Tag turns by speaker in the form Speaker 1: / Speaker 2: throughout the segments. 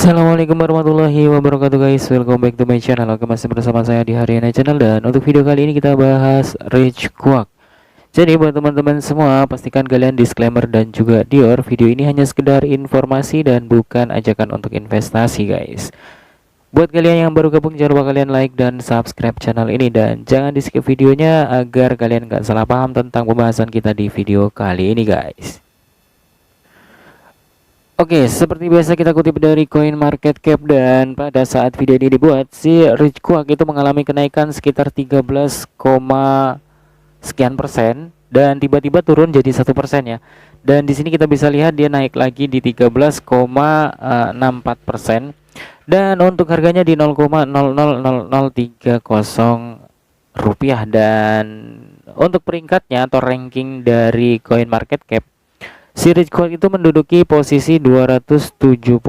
Speaker 1: Assalamualaikum warahmatullahi wabarakatuh guys. Welcome back to my channel. Oke, masih bersama saya di Haryana Channel. Dan untuk video kali ini kita bahas Rich Quack. Jadi buat teman-teman semua, pastikan kalian disclaimer dan juga Dior, video ini hanya sekedar informasi dan bukan ajakan untuk investasi guys. Buat kalian yang baru gabung, jangan lupa kalian like dan subscribe channel ini. Dan jangan di skip videonya agar kalian gak salah paham tentang pembahasan kita di video kali ini guys. Oke, seperti biasa kita kutip dari CoinMarketCap, dan pada saat video ini dibuat, si Rich Quack itu mengalami kenaikan sekitar 13, sekian persen dan tiba-tiba turun jadi 1% ya. Dan di sini kita bisa lihat dia naik lagi di 13,64% dan untuk harganya di 0,000030 rupiah. Dan untuk peringkatnya atau ranking dari CoinMarketCap, si Rich Quack itu menduduki posisi 278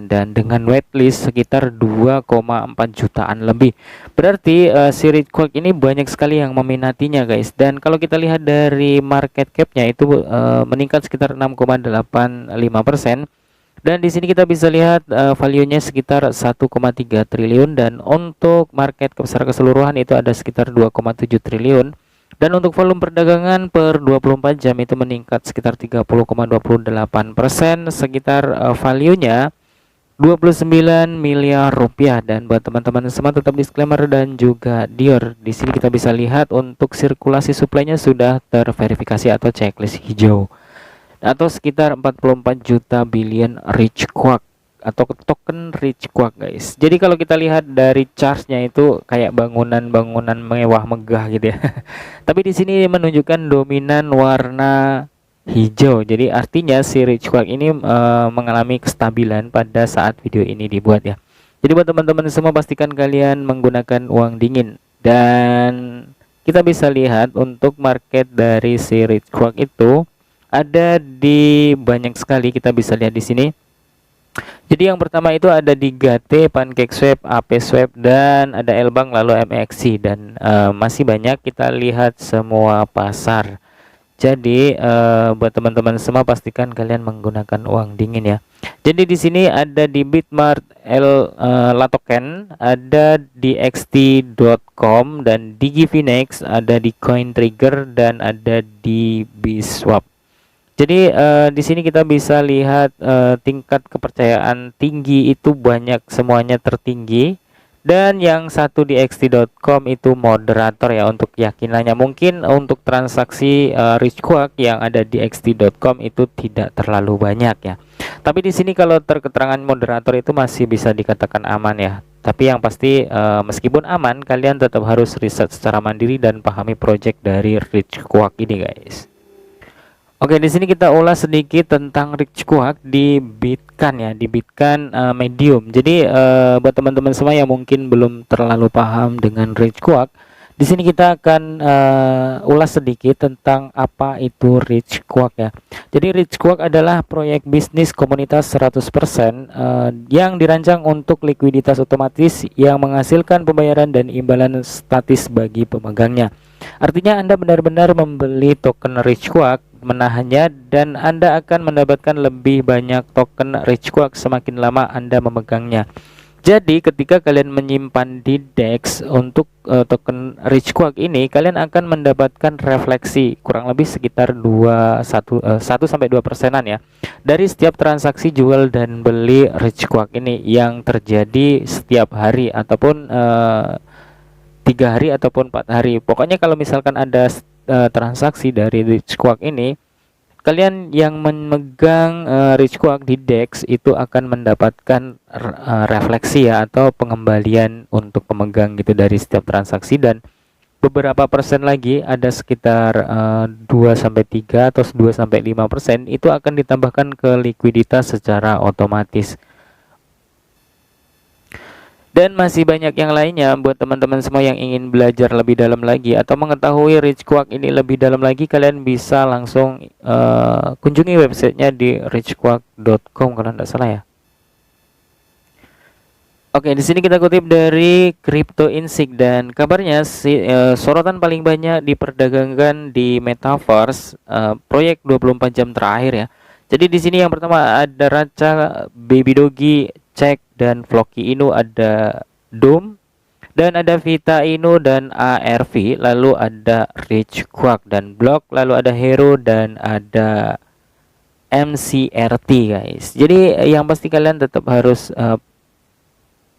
Speaker 1: dan dengan waitlist sekitar 2,4 jutaan lebih. Berarti si Rich Quack ini banyak sekali yang meminatinya guys. Dan kalau kita lihat dari market cap-nya itu meningkat sekitar 6,85%. Dan di sini kita bisa lihat value-nya sekitar 1,3 triliun dan untuk market cap secara keseluruhan itu ada sekitar 2,7 triliun. Dan untuk volume perdagangan per 24 jam itu meningkat sekitar 30,28%, sekitar value-nya 29 miliar rupiah. Dan buat teman-teman semua tetap disclaimer dan juga Dior, di sini kita bisa lihat untuk sirkulasi supply-nya sudah terverifikasi atau checklist hijau atau sekitar 44 juta billion Rich Quack atau token Rich Quack guys. Jadi kalau kita lihat dari chartnya itu kayak bangunan-bangunan mewah megah gitu ya. Tapi di sini menunjukkan dominan warna hijau. Jadi artinya si Rich Quack ini mengalami kestabilan pada saat video ini dibuat ya. Jadi buat teman-teman semua pastikan kalian menggunakan uang dingin. Dan kita bisa lihat untuk market dari si Rich Quack itu ada di banyak sekali, kita bisa lihat di sini. Jadi yang pertama itu ada di GATE, PancakeSwap, APSwap, dan ada Lbank, lalu MXC, dan masih banyak kita lihat semua pasar. Jadi buat teman-teman semua pastikan kalian menggunakan uang dingin ya. Jadi di sini ada di Bitmart, Latoken, ada di xt.com, dan di Gifinex, ada di CoinTrigger, dan ada di Biswap. Jadi di sini kita bisa lihat tingkat kepercayaan tinggi itu banyak, semuanya tertinggi. Dan yang satu di xt.com itu moderator ya untuk keyakinannya. Mungkin untuk transaksi Rich Quack yang ada di xt.com itu tidak terlalu banyak ya. Tapi di sini kalau terketerangan moderator itu masih bisa dikatakan aman ya. Tapi yang pasti meskipun aman, kalian tetap harus riset secara mandiri dan pahami project dari Rich Quack ini guys. Oke, di sini kita ulas sedikit tentang Rich Quack di Bitcan ya, di Bitcan Medium. Jadi buat teman-teman semua yang mungkin belum terlalu paham dengan Rich Quack, di sini kita akan ulas sedikit tentang apa itu Rich Quack ya. Jadi Rich Quack adalah proyek bisnis komunitas 100% yang dirancang untuk likuiditas otomatis yang menghasilkan pembayaran dan imbalan statis bagi pemegangnya. Artinya Anda benar-benar membeli token Rich Quack, menahannya, dan Anda akan mendapatkan lebih banyak token Rich Quack semakin lama Anda memegangnya. Jadi ketika kalian menyimpan di DEX untuk token Rich Quack ini, kalian akan mendapatkan refleksi kurang lebih sekitar 1-2%an ya dari setiap transaksi jual dan beli Rich Quack ini yang terjadi setiap hari ataupun 3 hari ataupun 4 hari. Pokoknya kalau misalkan ada transaksi dari Rich Quack ini, kalian yang memegang Rich Quack di DEX itu akan mendapatkan refleksi ya atau pengembalian untuk pemegang gitu dari setiap transaksi. Dan beberapa persen lagi, ada sekitar 2-3 atau 2-5% itu akan ditambahkan ke likuiditas secara otomatis. Dan masih banyak yang lainnya. Buat teman-teman semua yang ingin belajar lebih dalam lagi atau mengetahui Rich Quack ini lebih dalam lagi, kalian bisa langsung kunjungi websitenya di richquack.com kalau tidak salah ya. Oke, di sini kita kutip dari Crypto Insight, dan kabarnya sorotan paling banyak diperdagangkan di Metaverse proyek 24 jam terakhir ya. Jadi di sini yang pertama ada Raca, Baby Dogi, Cek dan Floki Inu, ada Dom dan ada Vita Inu dan ARV, lalu ada Rich Quack dan Block, lalu ada Hero dan ada MCRT guys. Jadi yang pasti kalian tetap harus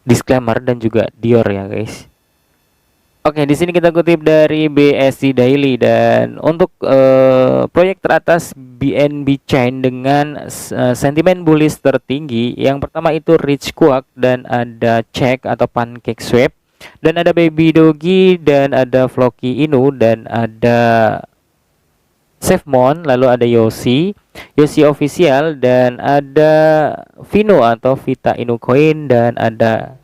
Speaker 1: disclaimer dan juga Dior ya guys. Oke, di sini kita kutip dari BSC Daily, dan untuk proyek teratas BNB Chain dengan sentimen bullish tertinggi, yang pertama itu Rich Quack dan ada Check atau Pancake Swap, dan ada Baby Dogi dan ada Floki Inu dan ada Safemon, lalu ada Yoshi Official dan ada Vino atau Vita Inu Coin dan ada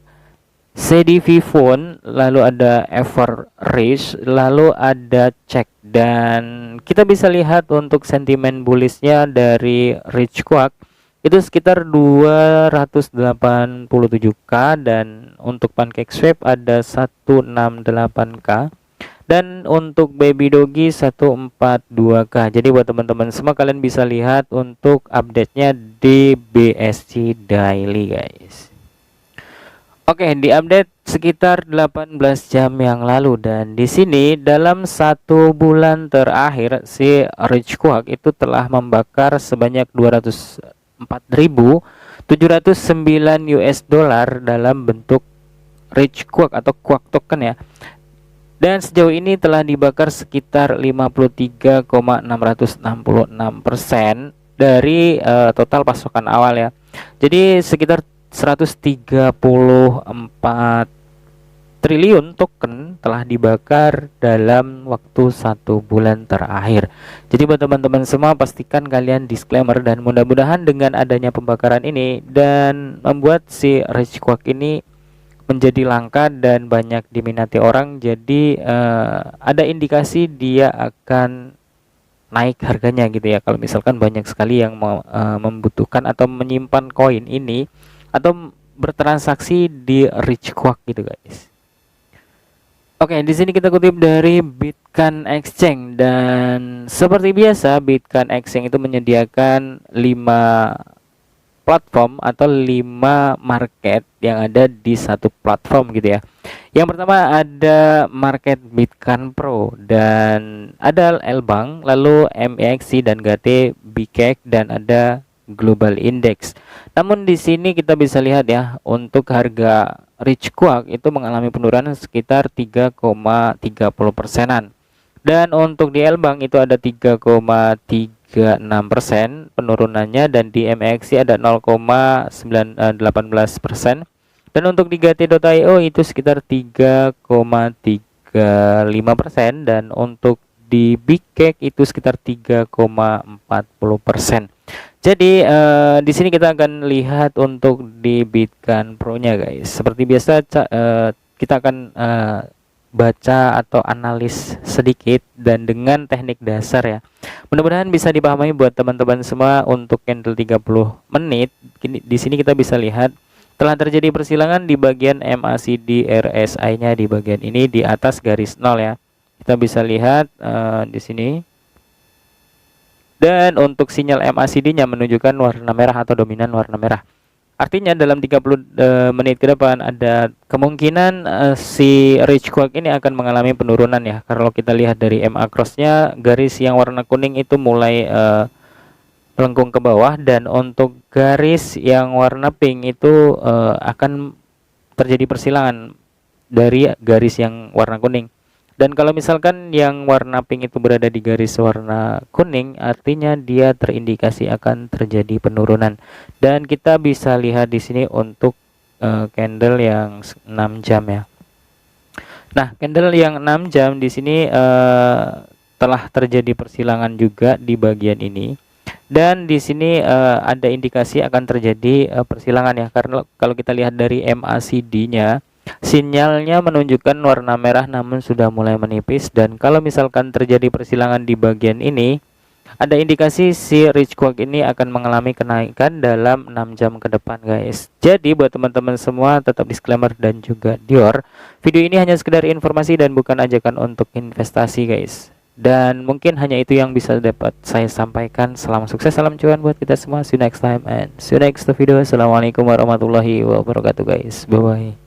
Speaker 1: CDV Phone, lalu ada Everreach, lalu ada Check, dan kita bisa lihat untuk sentimen bullishnya dari Rich Quack itu sekitar 287k, dan untuk Pancake Swap ada 168k, dan untuk Baby Dogi 142k. Jadi buat teman-teman semua, kalian bisa lihat untuk update-nya di BSC Daily guys. Oke, diupdate sekitar 18 jam yang lalu, dan di sini dalam 1 bulan terakhir si Rich Quack itu telah membakar sebanyak 204.709 US dollar dalam bentuk Rich Quack atau Quack token ya. Dan sejauh ini telah dibakar sekitar 53,666% dari total pasokan awal ya. Jadi sekitar 134 triliun token telah dibakar dalam waktu 1 bulan terakhir. Jadi buat teman-teman semua, pastikan kalian disclaimer, dan mudah-mudahan dengan adanya pembakaran ini dan membuat si Rich Quack ini menjadi langka dan banyak diminati orang, jadi ada indikasi dia akan naik harganya gitu ya, kalau misalkan banyak sekali yang membutuhkan atau menyimpan koin ini atau bertransaksi di Rich Quack gitu guys. Oke, di sini kita kutip dari Bitcoin Exchange, dan seperti biasa Bitcoin Exchange itu menyediakan 5 platform atau 5 market yang ada di satu platform gitu ya. Yang pertama ada market Bitcoin Pro, dan ada Lbank, lalu MEXC dan GT, Bcake, dan ada Global Index. Namun di sini kita bisa lihat ya, untuk harga Rich Quack itu mengalami penurunan sekitar 3,30%-an. Dan untuk di Lbank itu ada 3,36% penurunannya, dan di MEXC ada 0,18%. Dan untuk di GT.io itu sekitar 3,35%, dan untuk di Bcake itu sekitar 3,40%. Jadi di sini kita akan lihat untuk di Bitcoin Pro-nya guys. Seperti biasa kita akan baca atau analis sedikit dan dengan teknik dasar ya. Mudah-mudahan bisa dipahami buat teman-teman semua. Untuk candle 30 menit di sini kita bisa lihat telah terjadi persilangan di bagian MACD RSI-nya di bagian ini di atas garis 0 ya. Kita bisa lihat di sini. Dan untuk sinyal MACD-nya menunjukkan warna merah atau dominan warna merah. Artinya dalam 30 menit ke depan ada kemungkinan si Rich Quack ini akan mengalami penurunan ya. Kalau kita lihat dari MA cross-nya, garis yang warna kuning itu mulai melengkung ke bawah, dan untuk garis yang warna pink itu akan terjadi persilangan dari garis yang warna kuning. Dan kalau misalkan yang warna pink itu berada di garis warna kuning, artinya dia terindikasi akan terjadi penurunan. Dan kita bisa lihat di sini untuk candle yang 6 jam ya. Nah, candle yang 6 jam di sini telah terjadi persilangan juga di bagian ini. Dan di sini ada indikasi akan terjadi persilangan ya, karena kalau kita lihat dari MACD-nya, sinyalnya menunjukkan warna merah namun sudah mulai menipis. Dan kalau misalkan terjadi persilangan di bagian ini, ada indikasi si Rich Quack ini akan mengalami kenaikan dalam 6 jam ke depan guys. Jadi buat teman-teman semua, tetap disclaimer dan juga Dior, video ini hanya sekedar informasi dan bukan ajakan untuk investasi guys. Dan mungkin hanya itu yang bisa dapat saya sampaikan. Salam sukses, salam cuan buat kita semua. See you next time and see you next video. Assalamualaikum warahmatullahi wabarakatuh guys. Bye bye.